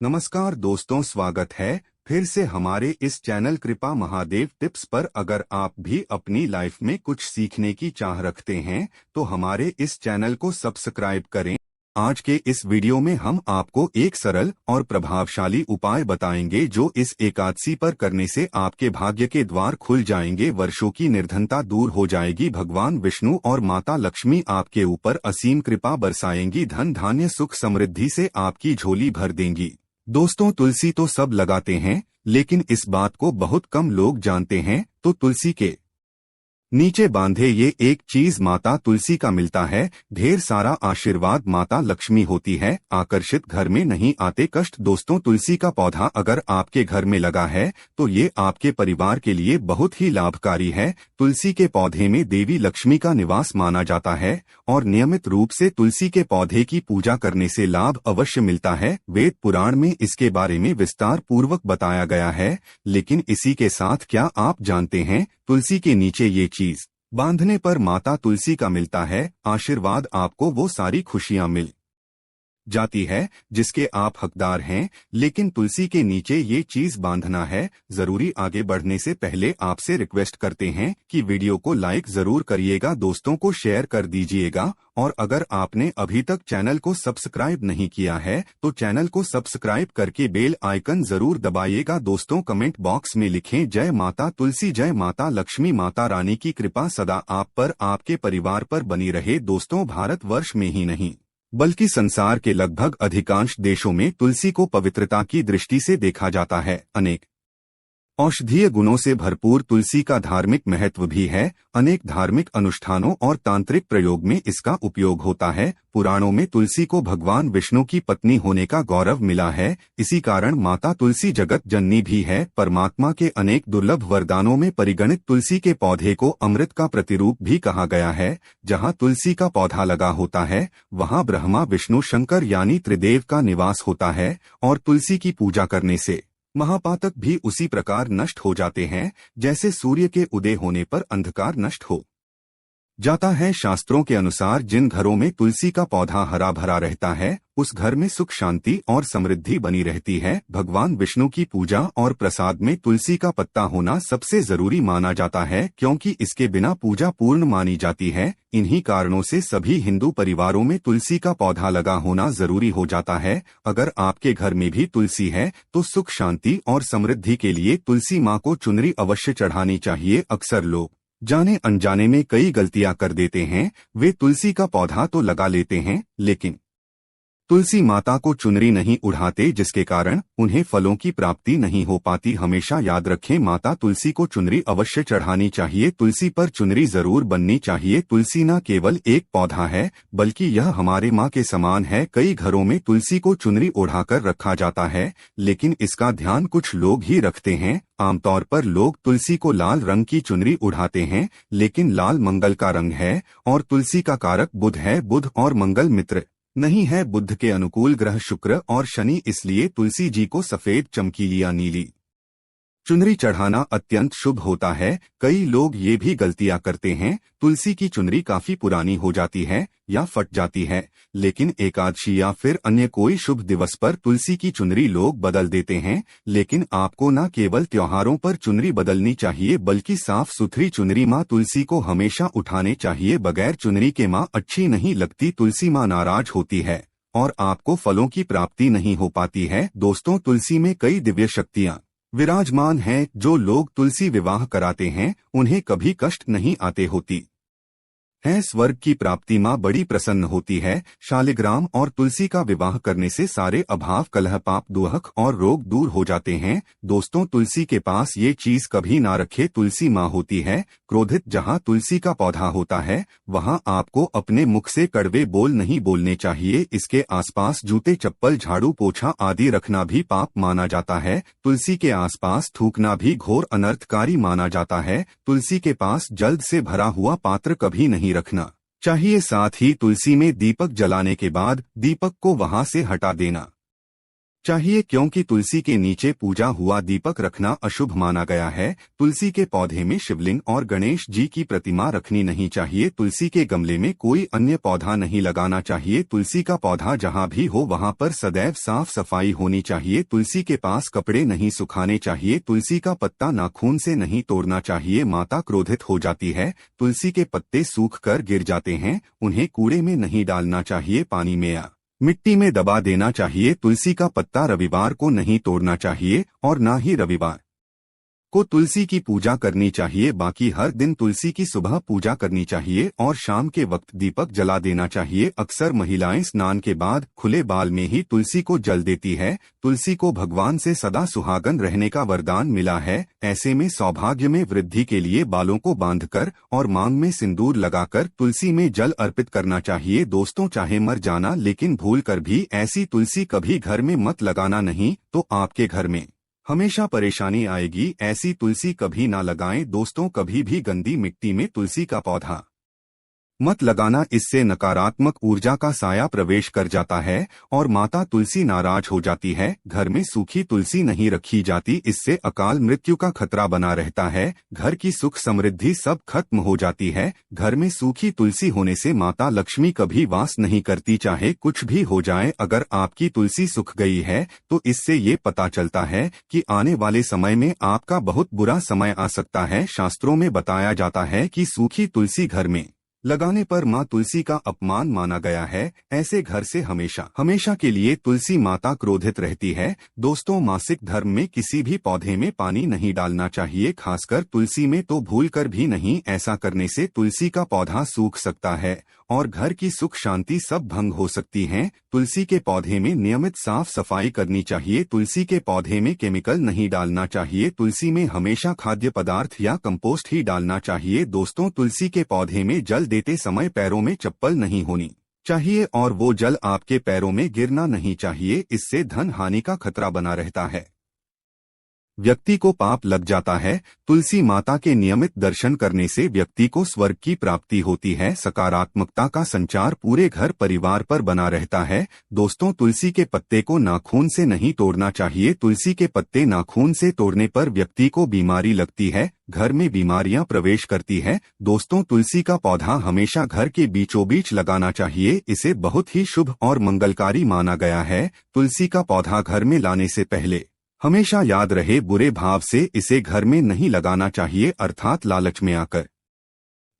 नमस्कार दोस्तों, स्वागत है फिर से हमारे इस चैनल कृपा महादेव टिप्स पर। अगर आप भी अपनी लाइफ में कुछ सीखने की चाह रखते हैं तो हमारे इस चैनल को सब्सक्राइब करें। आज के इस वीडियो में हम आपको एक सरल और प्रभावशाली उपाय बताएंगे जो इस एकादशी पर करने से आपके भाग्य के द्वार खुल जाएंगे, वर्षों की निर्धनता दूर हो जाएगी, भगवान विष्णु और माता लक्ष्मी आपके ऊपर असीम कृपा बरसाएंगी, धन धान्य सुख समृद्धि से आपकी झोली भर देंगी। दोस्तों, तुलसी तो सब लगाते हैं लेकिन इस बात को बहुत कम लोग जानते हैं। तो तुलसी के नीचे बांधे ये एक चीज माता तुलसी का मिलता है। ढेर सारा आशीर्वाद माता लक्ष्मी होती है, आकर्षित घर में नहीं आते कष्ट। दोस्तों, तुलसी का पौधा अगर आपके घर में लगा है तो ये आपके परिवार के लिए बहुत ही लाभकारी है। तुलसी के पौधे में देवी लक्ष्मी का निवास माना जाता है और नियमित रूप से तुलसी के पौधे की पूजा करने से लाभ अवश्य मिलता है। वेद पुराण में इसके बारे में विस्तार पूर्वक बताया गया है। लेकिन इसी के साथ क्या आप जानते हैं, तुलसी के नीचे ये चीज बांधने पर माता तुलसी का मिलता है आशीर्वाद, आपको वो सारी खुशियां मिल जाती है जिसके आप हकदार हैं। लेकिन तुलसी के नीचे ये चीज बांधना है जरूरी। आगे बढ़ने से पहले आपसे रिक्वेस्ट करते हैं कि वीडियो को लाइक जरूर करिएगा, दोस्तों को शेयर कर दीजिएगा और अगर आपने अभी तक चैनल को सब्सक्राइब नहीं किया है तो चैनल को सब्सक्राइब करके बेल आइकन जरूर दबाइएगा। दोस्तों, कमेंट बॉक्स में लिखें जय माता तुलसी, जय माता लक्ष्मी, माता रानी की कृपा सदा आप पर आपके परिवार पर बनी रहे। दोस्तों, भारतवर्ष में ही नहीं बल्कि संसार के लगभग अधिकांश देशों में तुलसी को पवित्रता की दृष्टि से देखा जाता है। अनेक औषधीय गुणों से भरपूर तुलसी का धार्मिक महत्व भी है। अनेक धार्मिक अनुष्ठानों और तांत्रिक प्रयोग में इसका उपयोग होता है। पुराणों में तुलसी को भगवान विष्णु की पत्नी होने का गौरव मिला है। इसी कारण माता तुलसी जगत जननी भी है। परमात्मा के अनेक दुर्लभ वरदानों में परिगणित तुलसी के पौधे को अमृत का प्रतिरूप भी कहा गया है। जहाँ तुलसी का पौधा लगा होता है वहाँ ब्रह्मा विष्णु शंकर यानी त्रिदेव का निवास होता है और तुलसी की पूजा करने से महापातक भी उसी प्रकार नष्ट हो जाते हैं जैसे सूर्य के उदय होने पर अंधकार नष्ट हो जाता है। शास्त्रों के अनुसार जिन घरों में तुलसी का पौधा हरा भरा रहता है उस घर में सुख शांति और समृद्धि बनी रहती है। भगवान विष्णु की पूजा और प्रसाद में तुलसी का पत्ता होना सबसे जरूरी माना जाता है क्योंकि इसके बिना पूजा पूर्ण मानी जाती है। इन्हीं कारणों से सभी हिंदू परिवारों में तुलसी का पौधा लगा होना जरूरी हो जाता है। अगर आपके घर में भी तुलसी है तो सुख शांति और समृद्धि के लिए तुलसी माँ को चुनरी अवश्य चढ़ानी चाहिए। अक्सर लोग जाने अनजाने में कई गलतियां कर देते हैं। वे तुलसी का पौधा तो लगा लेते हैं लेकिन तुलसी माता को चुनरी नहीं उड़ाते जिसके कारण उन्हें फलों की प्राप्ति नहीं हो पाती। हमेशा याद रखें, माता तुलसी को चुनरी अवश्य चढ़ानी चाहिए। तुलसी पर चुनरी जरूर बननी चाहिए। तुलसी न केवल एक पौधा है बल्कि यह हमारे माँ के समान है। कई घरों में तुलसी को चुनरी ओढ़ाकर रखा जाता है लेकिन इसका ध्यान कुछ लोग ही रखते हैं। आमतौर पर लोग तुलसी को लाल रंग की चुनरी उड़ाते हैं लेकिन लाल मंगल का रंग है और तुलसी का कारक बुध है। बुध और मंगल मित्र नहीं है। बुध के अनुकूल ग्रह शुक्र और शनि, इसलिए तुलसी जी को सफेद चमकीली या नीली चुनरी चढ़ाना अत्यंत शुभ होता है। कई लोग ये भी गलतियां करते हैं, तुलसी की चुनरी काफी पुरानी हो जाती है या फट जाती है लेकिन एकादशी या फिर अन्य कोई शुभ दिवस पर तुलसी की चुनरी लोग बदल देते हैं। लेकिन आपको न केवल त्योहारों पर चुनरी बदलनी चाहिए बल्कि साफ सुथरी चुनरी माँ तुलसी को हमेशा उठाने चाहिए। बगैर चुनरी के माँ अच्छी नहीं लगती, तुलसी माँ नाराज होती है और आपको फलों की प्राप्ति नहीं हो पाती है। दोस्तों, तुलसी में कई दिव्य शक्तियाँ विराजमान हैं। जो लोग तुलसी विवाह कराते हैं उन्हें कभी कष्ट नहीं आते होती है। स्वर्ग की प्राप्ति माँ बड़ी प्रसन्न होती है। शालिग्राम और तुलसी का विवाह करने से सारे अभाव कलह पाप दुख और रोग दूर हो जाते हैं। दोस्तों, तुलसी के पास ये चीज कभी ना रखे, तुलसी माँ होती है क्रोधित। जहाँ तुलसी का पौधा होता है वहाँ आपको अपने मुख से कड़वे बोल नहीं बोलने चाहिए। इसके आसपास जूते चप्पल झाड़ू पोछा आदि रखना भी पाप माना जाता है। तुलसी के आसपास थूकना भी घोर अनर्थकारी माना जाता है। तुलसी के पास जल्द से भरा हुआ पात्र कभी नहीं रखना चाहिए। साथ ही तुलसी में दीपक जलाने के बाद दीपक को वहां से हटा देना चाहिए, क्योंकि तुलसी के नीचे पूजा हुआ दीपक रखना अशुभ माना गया है। तुलसी के पौधे में शिवलिंग और गणेश जी की प्रतिमा रखनी नहीं चाहिए। तुलसी के गमले में कोई अन्य पौधा नहीं लगाना चाहिए। तुलसी का पौधा जहाँ भी हो वहाँ पर सदैव साफ सफाई होनी चाहिए। तुलसी के पास कपड़े नहीं सुखाने चाहिए। तुलसी का पत्ता नाखून से नहीं तोड़ना चाहिए, माता क्रोधित हो जाती है। तुलसी के पत्ते सूख कर गिर जाते हैं, उन्हें कूड़े में नहीं डालना चाहिए, पानी में या मिट्टी में दबा देना चाहिए। तुलसी का पत्ता रविवार को नहीं तोड़ना चाहिए और न ही रविवार को तुलसी की पूजा करनी चाहिए। बाकी हर दिन तुलसी की सुबह पूजा करनी चाहिए और शाम के वक्त दीपक जला देना चाहिए। अक्सर महिलाएं स्नान के बाद खुले बाल में ही तुलसी को जल देती है। तुलसी को भगवान से सदा सुहागन रहने का वरदान मिला है। ऐसे में सौभाग्य में वृद्धि के लिए बालों को बांधकर और मांग में सिंदूर लगाकर तुलसी में जल अर्पित करना चाहिए। दोस्तों, चाहे मर जाना लेकिन भूल कर भी ऐसी तुलसी कभी घर में मत लगाना, नहीं तो आपके घर में हमेशा परेशानी आएगी। ऐसी तुलसी कभी ना लगाएं। दोस्तों, कभी भी गंदी मिट्टी में तुलसी का पौधा मत लगाना, इससे नकारात्मक ऊर्जा का साया प्रवेश कर जाता है और माता तुलसी नाराज हो जाती है। घर में सूखी तुलसी नहीं रखी जाती, इससे अकाल मृत्यु का खतरा बना रहता है। घर की सुख समृद्धि सब खत्म हो जाती है। घर में सूखी तुलसी होने से माता लक्ष्मी कभी वास नहीं करती, चाहे कुछ भी हो जाए। अगर आपकी तुलसी सूख गई है तो इससे ये पता चलता है कि आने वाले समय में आपका बहुत बुरा समय आ सकता है। शास्त्रों में बताया जाता है कि सूखी तुलसी घर में लगाने पर माँ तुलसी का अपमान माना गया है। ऐसे घर से हमेशा हमेशा के लिए तुलसी माता क्रोधित रहती है। दोस्तों, मासिक धर्म में किसी भी पौधे में पानी नहीं डालना चाहिए, खासकर तुलसी में तो भूल कर भी नहीं। ऐसा करने से तुलसी का पौधा सूख सकता है और घर की सुख शांति सब भंग हो सकती हैं। तुलसी के पौधे में नियमित साफ सफाई करनी चाहिए। तुलसी के पौधे में केमिकल नहीं डालना चाहिए। तुलसी में हमेशा खाद्य पदार्थ या कंपोस्ट ही डालना चाहिए। दोस्तों, तुलसी के पौधे में जल देते समय पैरों में चप्पल नहीं होनी चाहिए और वो जल आपके पैरों में गिरना नहीं चाहिए, इससे धन हानि का खतरा बना रहता है। व्यक्ति को पाप लग जाता है। तुलसी माता के नियमित दर्शन करने से व्यक्ति को स्वर्ग की प्राप्ति होती है। सकारात्मकता का संचार पूरे घर परिवार पर बना रहता है। दोस्तों, तुलसी के पत्ते को नाखून से नहीं तोड़ना चाहिए। तुलसी के पत्ते नाखून से तोड़ने पर व्यक्ति को बीमारी लगती है, घर में बीमारियां प्रवेश करती है। दोस्तों, तुलसी का पौधा हमेशा घर के बीचों बीच लगाना चाहिए, इसे बहुत ही शुभ और मंगलकारी माना गया है। तुलसी का पौधा घर में लाने से पहले हमेशा याद रहे, बुरे भाव से इसे घर में नहीं लगाना चाहिए, अर्थात लालच में आकर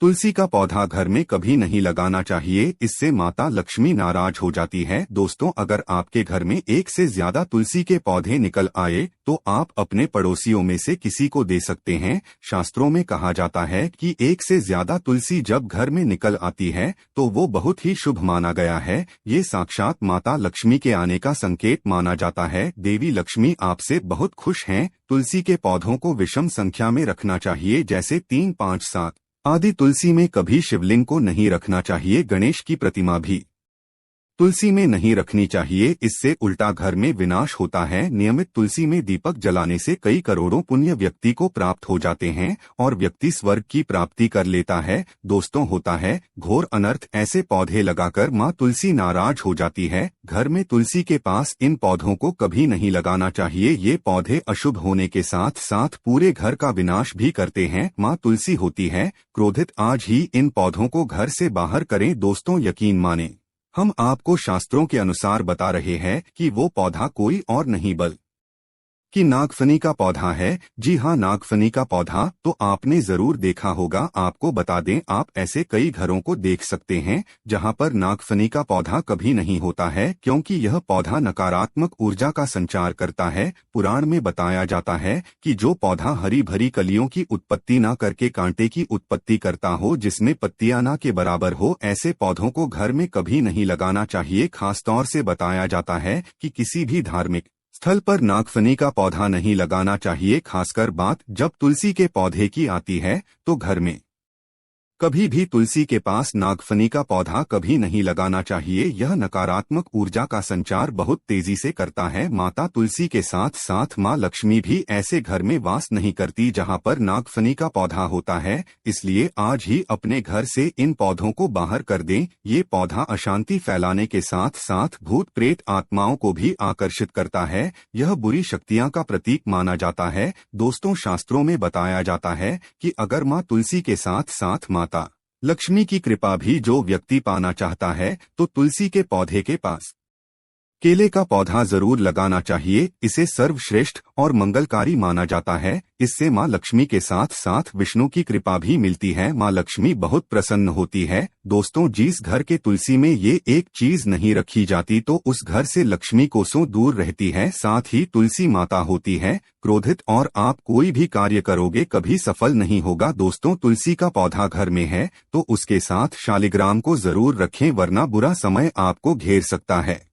तुलसी का पौधा घर में कभी नहीं लगाना चाहिए, इससे माता लक्ष्मी नाराज हो जाती है। दोस्तों, अगर आपके घर में एक से ज्यादा तुलसी के पौधे निकल आए तो आप अपने पड़ोसियों में से किसी को दे सकते हैं। शास्त्रों में कहा जाता है कि एक से ज्यादा तुलसी जब घर में निकल आती है तो वो बहुत ही शुभ माना गया है। ये साक्षात माता लक्ष्मी के आने का संकेत माना जाता है। देवी लक्ष्मी आपसे बहुत खुश हैं। तुलसी के पौधों को विषम संख्या में रखना चाहिए, जैसे 3, 5, 7 आदि। तुलसी में कभी शिवलिंग को नहीं रखना चाहिए। गणेश की प्रतिमा भी तुलसी में नहीं रखनी चाहिए, इससे उल्टा घर में विनाश होता है। नियमित तुलसी में दीपक जलाने से कई करोड़ों पुण्य व्यक्ति को प्राप्त हो जाते हैं और व्यक्ति स्वर्ग की प्राप्ति कर लेता है। दोस्तों, होता है घोर अनर्थ, ऐसे पौधे लगाकर माँ तुलसी नाराज हो जाती है। घर में तुलसी के पास इन पौधों को कभी नहीं लगाना चाहिए। ये पौधे अशुभ होने के साथ साथ पूरे घर का विनाश भी करते हैं। माँ तुलसी होती है क्रोधित, आज ही इन पौधों को घर से बाहर करें। दोस्तों, यकीन माने, हम आपको शास्त्रों के अनुसार बता रहे हैं कि वो पौधा कोई और नहीं कि नागफनी का पौधा है। जी हाँ, नागफनी का पौधा तो आपने जरूर देखा होगा। आपको बता दें, आप ऐसे कई घरों को देख सकते हैं जहां पर नागफनी का पौधा कभी नहीं होता है, क्योंकि यह पौधा नकारात्मक ऊर्जा का संचार करता है। पुराण में बताया जाता है कि जो पौधा हरी भरी कलियों की उत्पत्ति न करके कांटे की उत्पत्ति करता हो, जिसमें पत्तियां ना के बराबर हो, ऐसे पौधों को घर में कभी नहीं लगाना चाहिए। खासतौर से बताया जाता है कि किसी भी धार्मिक स्थल पर नागफनी का पौधा नहीं लगाना चाहिए। खासकर बात जब तुलसी के पौधे की आती है तो घर में कभी भी तुलसी के पास नागफनी का पौधा कभी नहीं लगाना चाहिए। यह नकारात्मक ऊर्जा का संचार बहुत तेजी से करता है। माता तुलसी के साथ साथ माँ लक्ष्मी भी ऐसे घर में वास नहीं करती जहाँ पर नागफनी का पौधा होता है। इसलिए आज ही अपने घर से इन पौधों को बाहर कर दें। ये पौधा अशांति फैलाने के साथ साथ भूत प्रेत आत्माओं को भी आकर्षित करता है। यह बुरी शक्तियाँ का प्रतीक माना जाता है। दोस्तों, शास्त्रों में बताया जाता है कि अगर माँ तुलसी के साथ साथ माता लक्ष्मी की कृपा भी जो व्यक्ति पाना चाहता है तो तुलसी के पौधे के पास केले का पौधा जरूर लगाना चाहिए। इसे सर्वश्रेष्ठ और मंगलकारी माना जाता है। इससे माँ लक्ष्मी के साथ साथ विष्णु की कृपा भी मिलती है। माँ लक्ष्मी बहुत प्रसन्न होती है। दोस्तों, जिस घर के तुलसी में ये एक चीज नहीं रखी जाती तो उस घर से लक्ष्मी कोसों दूर रहती है। साथ ही तुलसी माता होती है क्रोधित और आप कोई भी कार्य करोगे कभी सफल नहीं होगा। दोस्तों, तुलसी का पौधा घर में है तो उसके साथ शालिग्राम को जरूर रखें, वरना बुरा समय आपको घेर सकता है।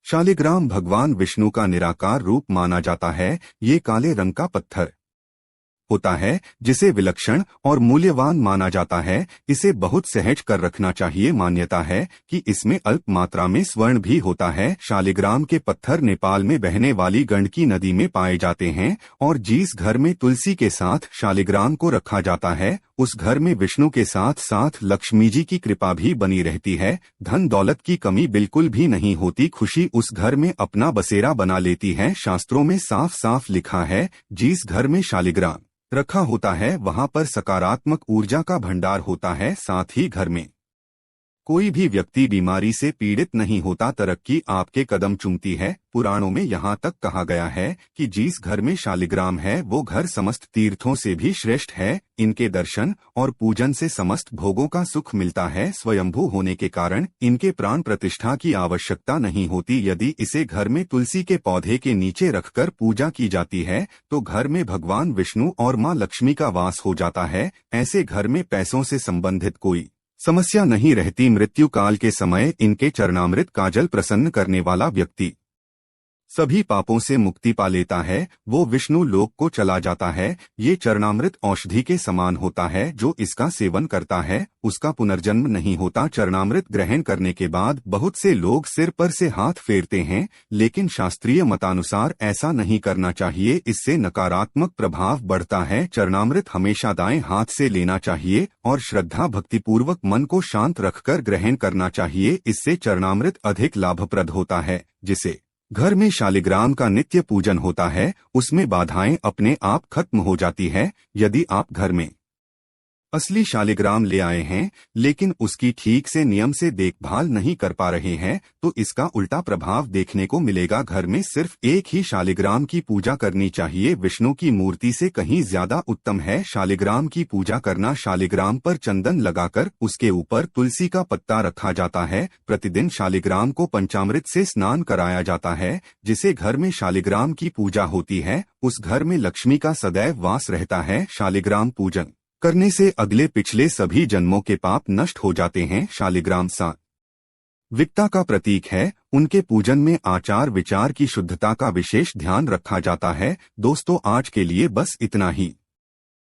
शालिग्राम भगवान विष्णु का निराकार रूप माना जाता है। ये काले रंग का पत्थर होता है जिसे विलक्षण और मूल्यवान माना जाता है। इसे बहुत सहज कर रखना चाहिए। मान्यता है कि इसमें अल्प मात्रा में स्वर्ण भी होता है। शालिग्राम के पत्थर नेपाल में बहने वाली गंडकी नदी में पाए जाते हैं और जिस घर में तुलसी के साथ शालिग्राम को रखा जाता है उस घर में विष्णु के साथ साथ लक्ष्मी जी की कृपा भी बनी रहती है। धन दौलत की कमी बिल्कुल भी नहीं होती। खुशी उस घर में अपना बसेरा बना लेती है। शास्त्रों में साफ साफ लिखा है, जिस घर में शालिग्राम रखा होता है वहां पर सकारात्मक ऊर्जा का भंडार होता है। साथ ही घर में कोई भी व्यक्ति बीमारी से पीड़ित नहीं होता। तरक्की आपके कदम चूमती है। पुराणों में यहाँ तक कहा गया है कि जिस घर में शालिग्राम है वो घर समस्त तीर्थों से भी श्रेष्ठ है। इनके दर्शन और पूजन से समस्त भोगों का सुख मिलता है। स्वयंभू होने के कारण इनके प्राण प्रतिष्ठा की आवश्यकता नहीं होती। यदि इसे घर में तुलसी के पौधे के नीचे रखकर पूजा की जाती है तो घर में भगवान विष्णु और माँ लक्ष्मी का वास हो जाता है। ऐसे घर में पैसों से संबंधित कोई समस्या नहीं रहती। मृत्यु काल के समय इनके चरणामृत का जल प्रसन्न करने वाला व्यक्ति सभी पापों से मुक्ति पा लेता है। वो विष्णु लोक को चला जाता है। ये चरणामृत औषधि के समान होता है। जो इसका सेवन करता है उसका पुनर्जन्म नहीं होता। चरणामृत ग्रहण करने के बाद बहुत से लोग सिर पर से हाथ फेरते हैं, लेकिन शास्त्रीय मतानुसार ऐसा नहीं करना चाहिए। इससे नकारात्मक प्रभाव बढ़ता है। चरणामृत हमेशा दाएं हाथ से लेना चाहिए और श्रद्धा भक्तिपूर्वक मन को शांत रखकर ग्रहण करना चाहिए। इससे चरणामृत अधिक लाभप्रद होता है। जिसे घर में शालिग्राम का नित्य पूजन होता है उसमें बाधाएं अपने आप खत्म हो जाती है। यदि आप घर में असली शालिग्राम ले आए हैं लेकिन उसकी ठीक से नियम से देखभाल नहीं कर पा रहे हैं तो इसका उल्टा प्रभाव देखने को मिलेगा। घर में सिर्फ एक ही शालिग्राम की पूजा करनी चाहिए। विष्णु की मूर्ति से कहीं ज्यादा उत्तम है शालिग्राम की पूजा करना। शालिग्राम पर चंदन लगाकर उसके ऊपर तुलसी का पत्ता रखा जाता है। प्रतिदिन शालिग्राम को पंचामृत से स्नान कराया जाता है। जिसे घर में शालिग्राम की पूजा होती है उस घर में लक्ष्मी का सदैव वास रहता है। शालिग्राम पूजन करने से अगले पिछले सभी जन्मों के पाप नष्ट हो जाते हैं। शालिग्राम सात्विकता का प्रतीक है। उनके पूजन में आचार विचार की शुद्धता का विशेष ध्यान रखा जाता है। दोस्तों, आज के लिए बस इतना ही।